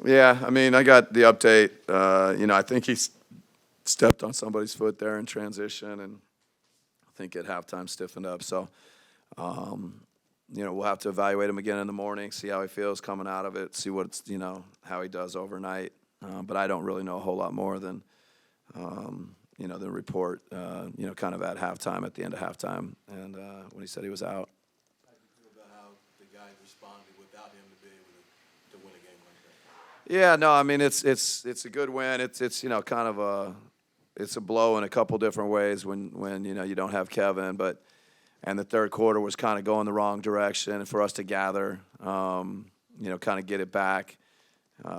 Yeah, I mean, I got the update. I think he stepped on somebody's foot there in transition, and I think at halftime stiffened up. So, we'll have to evaluate him again in the morning, see how he feels coming out of it, see how he does overnight. But I don't really know a whole lot more than, the report, kind of at halftime, at the end of halftime, and when he said he was out. How do you feel about how the guys responded without him to be able to win a game like that? Yeah, no, I mean it's a good win. It's kind of it's a blow in a couple different ways when you don't have Kevin, and the third quarter was kind of going the wrong direction, and for us to gather, kind of get it back,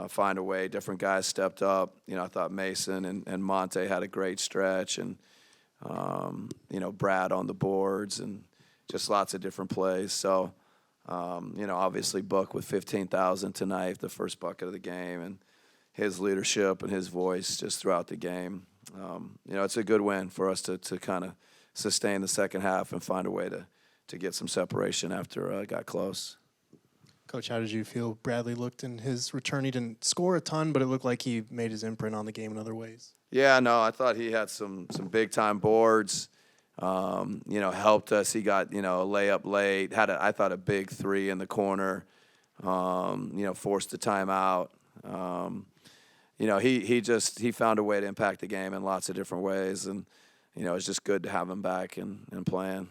find a way. Different guys stepped up. I thought Mason and Monte had a great stretch, and Brad on the boards, and just lots of different plays. So. Obviously Book with 15,000 tonight, the first bucket of the game, and his leadership and his voice just throughout the game. It's a good win for us to kind of sustain the second half and find a way to get some separation after it got close. Coach, how did you feel Bradley looked in his return? He didn't score a ton, but it looked like he made his imprint on the game in other ways. Yeah, no, I thought he had some big-time boards. Helped us. He got, a layup late, I thought a big three in the corner, forced the timeout. He found a way to impact the game in lots of different ways. And, it's just good to have him back and playing.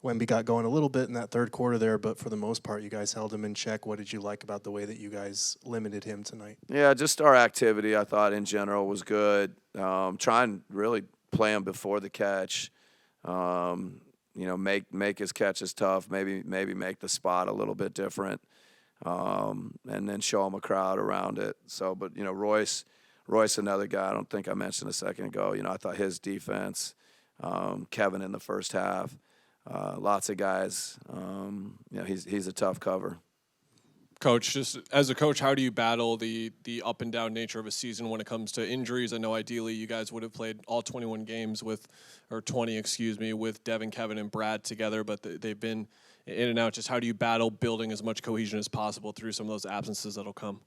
Wemby got going a little bit in that third quarter there, but for the most part, you guys held him in check. What did you like about the way that you guys limited him tonight? Yeah, just our activity, I thought, in general was good. Trying really play him before the catch. Make his catches tough, maybe make the spot a little bit different, and then show him a crowd around it. So, but, Royce, another guy I don't think I mentioned a second ago. I thought his defense, Kevin in the first half, lots of guys. He's a tough cover. Coach, just as a coach, how do you battle the up and down nature of a season when it comes to injuries? I know ideally you guys would have played all 21 games with Devin, Kevin, and Brad together, but they've been in and out. Just how do you battle building as much cohesion as possible through some of those absences that'll come?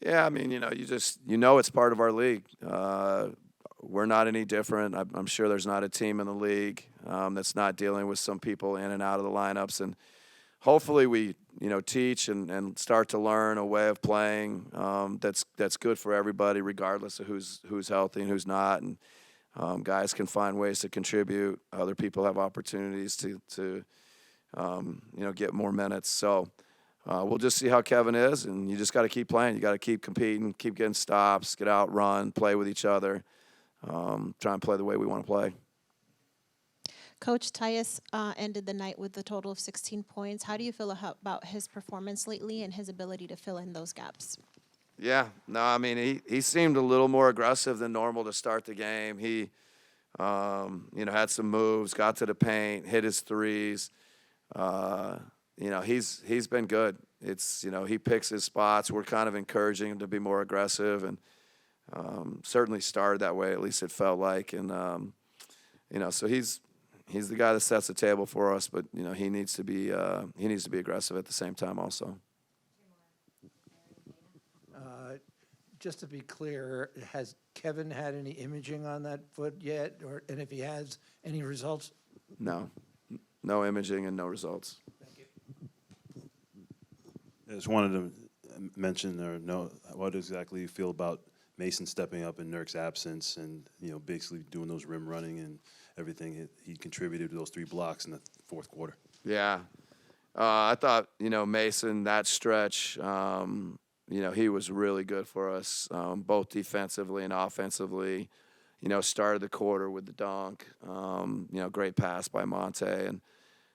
Yeah, I mean, it's part of our league. We're not any different. I'm sure there's not a team in the league that's not dealing with some people in and out of the lineups, and hopefully we teach and start to learn a way of playing that's good for everybody, regardless of who's healthy and who's not. And guys can find ways to contribute. Other people have opportunities to get more minutes. So we'll just see how Kevin is, and you just got to keep playing. You got to keep competing, keep getting stops, get out, run, play with each other, try and play the way we want to play. Coach Tyus ended the night with a total of 16 points. How do you feel about his performance lately and his ability to fill in those gaps? Yeah, no, I mean, he seemed a little more aggressive than normal to start the game. He, had some moves, got to the paint, hit his threes. He's been good. It's, he picks his spots. We're kind of encouraging him to be more aggressive, and certainly started that way, at least it felt like. And, so he's the guy that sets the table for us, but he needs to be aggressive at the same time also. Just to be clear, has Kevin had any imaging on that foot yet, and if he has, any results? No imaging and no results. Thank you. I just wanted to mention or know what exactly you feel about Mason stepping up in Nurk's absence and basically doing those rim running and everything. He contributed to those 3 blocks in the fourth quarter. Yeah. I thought, Mason, that stretch, he was really good for us, both defensively and offensively. Started the quarter with the dunk, great pass by Monte. And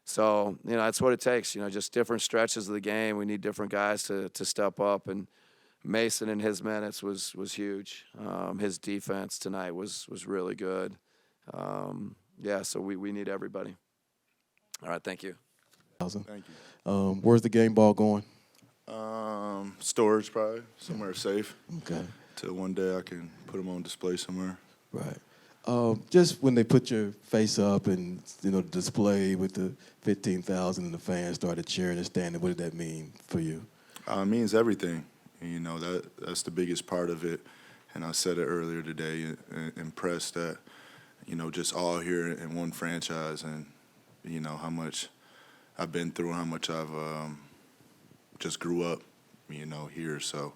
so, that's what it takes, just different stretches of the game. We need different guys to step up. And Mason in his minutes was huge. His defense tonight was really good. So we need everybody. All right, thank you. Thank you. Where's the game ball going? Storage probably, somewhere safe. Okay. Till one day I can put them on display somewhere. Right. Just when they put your face up and, display with the 15,000 and the fans started cheering and standing, what did that mean for you? It means everything. You know, that's the biggest part of it. And I said it earlier today, impressed that, you know, just all here in one franchise and, you know, how much I've been through, how much I've just grew up, you know, here. So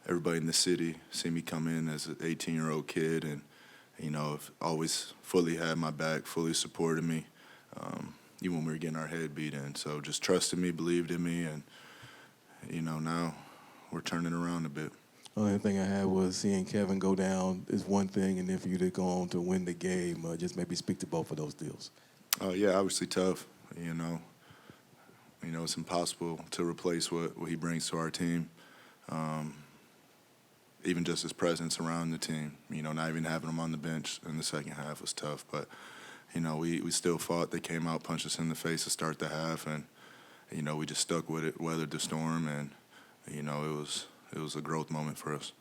everybody in the city see me come in as an 18-year-old kid and, you know, have always fully had my back, fully supported me, even when we were getting our head beat in. So just trusted me, believed in me, and, you know, now we're turning around a bit. Only thing I had was seeing Kevin go down is one thing, and then for you to go on to win the game, just maybe speak to both of those deals. Oh, yeah, obviously tough, you know. You know, it's impossible to replace what he brings to our team. Even just his presence around the team, you know, not even having him on the bench in the second half was tough. But, you know, we still fought. They came out, punched us in the face to start the half, and, you know, we just stuck with it, weathered the storm, and, you know, it was a growth moment for us.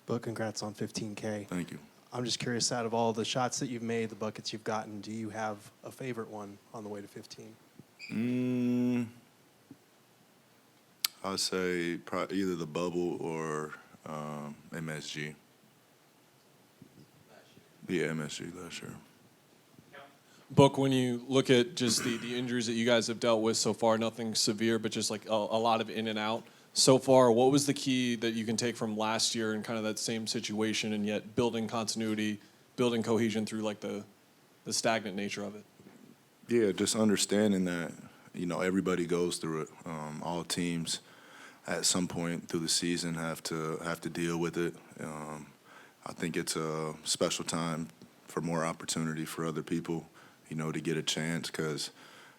But congrats on 15K. Thank you. I'm just curious, out of all the shots that you've made, the buckets you've gotten, do you have a favorite one on the way to 15? I'd say probably either the bubble or MSG. Yeah, MSG last year. Book, when you look at just the injuries that you guys have dealt with so far, nothing severe, but just like a lot of in and out so far, what was the key that you can take from last year and kind of that same situation and yet building continuity, building cohesion through like the stagnant nature of it? Yeah, just understanding that, you know, everybody goes through it. All teams at some point through the season have to deal with it. I think it's a special time for more opportunity for other people, you know, to get a chance because,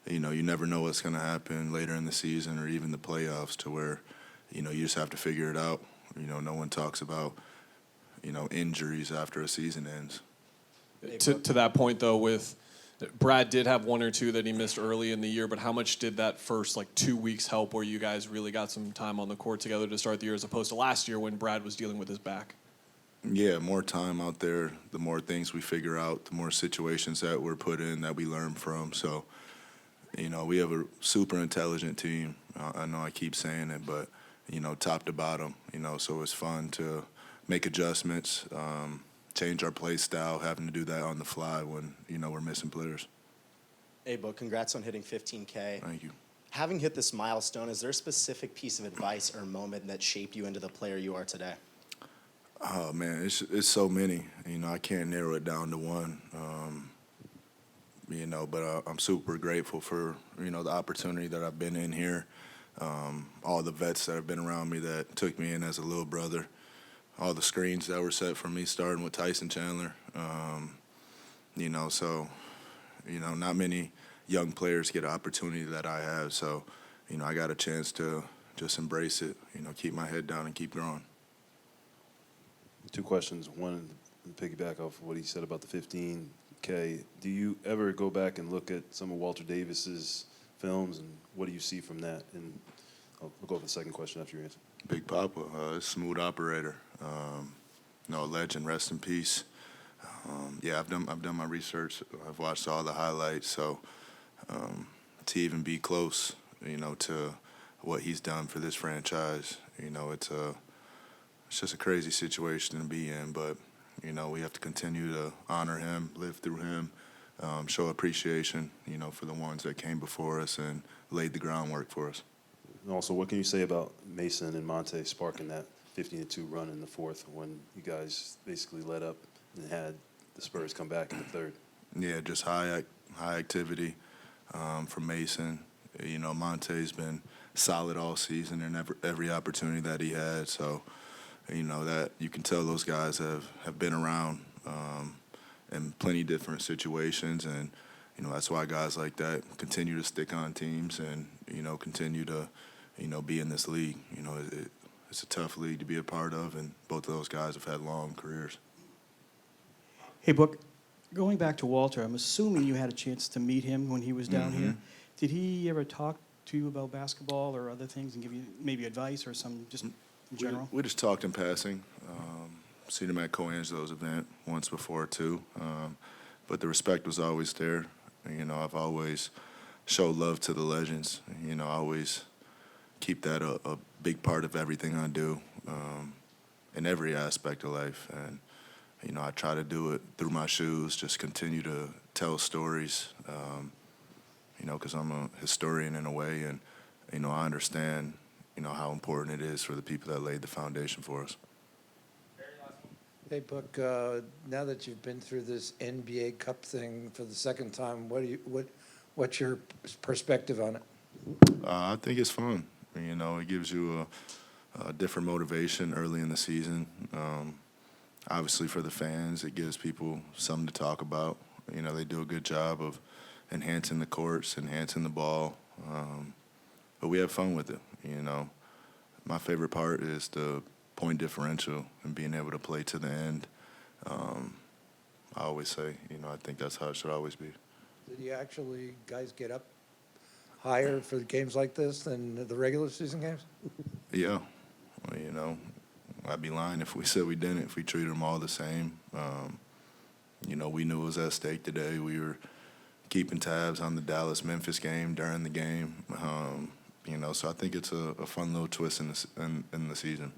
you know, you never know what's going to happen later in the season or even the playoffs to where, you know, you just have to figure it out. You know, no one talks about, you know, injuries after a season ends. To that point, though, with Brad did have one or two that he missed early in the year, but how much did that first, 2 weeks help where you guys really got some time on the court together to start the year as opposed to last year when Brad was dealing with his back? Yeah, more time out there, the more things we figure out, the more situations that we're put in that we learn from. So, you know, we have a super intelligent team. I know I keep saying it, but, you know, top to bottom, you know, so it's fun to make adjustments, change our play style, having to do that on the fly when, you know, we're missing players. Hey, Bo, congrats on hitting 15K. Thank you. Having hit this milestone, is there a specific piece of advice or moment that shaped you into the player you are today? Oh, man, it's so many. You know, I can't narrow it down to one. You know, but I'm super grateful for, you know, the opportunity that I've been in here, all the vets that have been around me that took me in as a little brother, all the screens that were set for me, starting with Tyson Chandler. You know, so, you know, not many young players get an opportunity that I have. So, you know, I got a chance to just embrace it, you know, keep my head down and keep growing. Two questions. One, to piggyback off what he said about the 15K. Do you ever go back and look at some of Walter Davis's films, and what do you see from that? And I'll go with the second question after your answer. Big Papa, smooth operator, you know, a legend. Rest in peace. Yeah, I've done my research. I've watched all the highlights. So to even be close, you know, to what he's done for this franchise, you know, it's just a crazy situation to be in. But you know, we have to continue to honor him, live through him, show appreciation, you know, for the ones that came before us and laid the groundwork for us. And also, what can you say about Mason and Monte sparking that 15-2 run in the fourth when you guys basically let up and had the Spurs come back in the third? Yeah, just high activity from Mason. You know, Monte's been solid all season and every opportunity that he had. So, you know, that you can tell those guys have been around in plenty different situations. And, you know, that's why guys like that continue to stick on teams and, you know, continue to, you know, be in this league. You know, it's a tough league to be a part of, and both of those guys have had long careers. Hey, Book, going back to Walter, I'm assuming you had a chance to meet him when he was down here. Did he ever talk to you about basketball or other things and give you maybe advice or some just in general? We just talked in passing. Seen him at Coangelo's event once before, too. But the respect was always there. You know, I've always showed love to the legends. You know, I always keep that a big part of everything I do, in every aspect of life. And, you know, I try to do it through my shoes, just continue to tell stories, you know, because I'm a historian in a way. And, you know, I understand, you know, how important it is for the people that laid the foundation for us. Hey, Book, now that you've been through this NBA Cup thing for the second time, what's your perspective on it? I think it's fun. You know, it gives you a different motivation early in the season. Obviously, for the fans, it gives people something to talk about. You know, they do a good job of enhancing the courts, enhancing the ball. But we have fun with it, you know. My favorite part is the point differential and being able to play to the end. I always say, you know, I think that's how it should always be. Did you actually guys get up higher for games like this than the regular season games? Yeah. Well, you know, I'd be lying if we said we didn't, if we treated them all the same. You know, we knew it was at stake today. We were keeping tabs on the Dallas-Memphis game during the game. You know, so I think it's a fun little twist in the season.